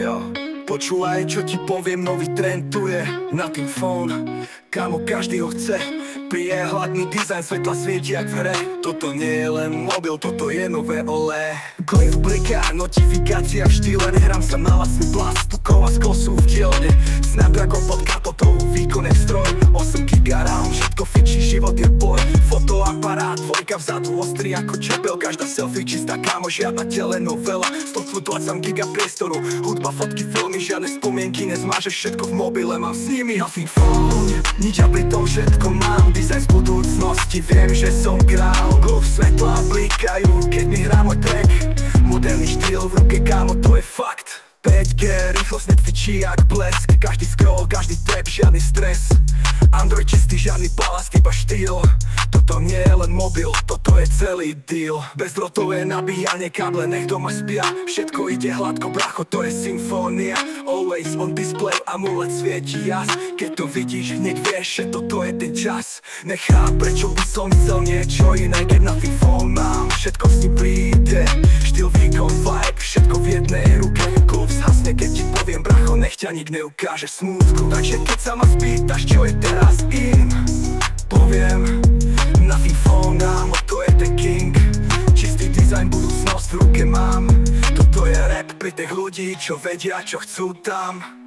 Jo. Počúvaj, čo ti poviem, nový trend tu je Nothing Phone. Kámo, každý ho chce. Prije hladný dizajn, svetla svieti jak v hre. Toto nie je len mobil, toto je nové olé. Klip bliká, notifikácia v štýle. Nehrám sa na vlastný plast, tukov a sklo sú v dielne. Snapdragon pod kapotou, výkonný stroj 8 giga RAM, všetko fičí, život je boj. Fotoaparát, dvojka vzadu, ostrý ako čepel. Každá selfie čistá, kámo, žiadna telenovela. 120 giga priestoru, hudba, fotky, filmy, žiadne spomienky nezmážeš, všetko v mobile mám s nimi. Nothing Phone, nič a pritom všetko mám. Dizajn z budúcnosti, viem, že som král. Glove svetla blikajú, keď mi hrá môj track. Moderný štýl v ruke, kámo, to je fakt. 5G, rýchlosť netvičí jak blesk. Každý scroll, každý tap, žiadny stres. Android čistý, žiadny balast, iba štýl. Toto nie je len mobil, toto je celý deal. Bezdrotové nabíjanie, káble, nech doma spia. Všetko ide hladko, bracho, to je symfónia. Always on display, amulet svieti jas. Keď to vidíš, hneď vieš, že toto je ten čas. Nechám, prečo by som chcel niečo iné, keď Nothing Phone mám. Všetko s ním príde, štýl, výkon, vibe, všetko v jednej ruke. Klub zhasne, keď ti poviem, bracho, nech ťa nik neukáže smútku. Takže keď sa ma spýtaš, čo je teraz in, poviem Nothing Phone, ámo, to je ten king. Čistý dizajn, budúcnosť v ruke mám. Toto je rap pri tých ľudí, čo vedia, čo chcú tam.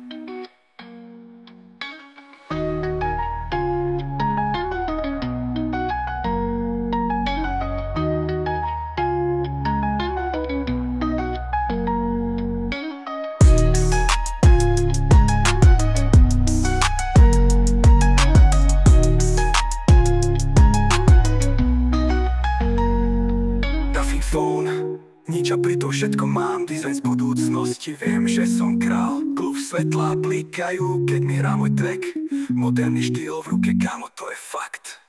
Nič a pritom všetko mám, dizajn z budúcnosti, viem, že som král. Glove svetla blikajú, keď mi hrá môj track. Moderný štýl v ruke, kámo, to je fakt.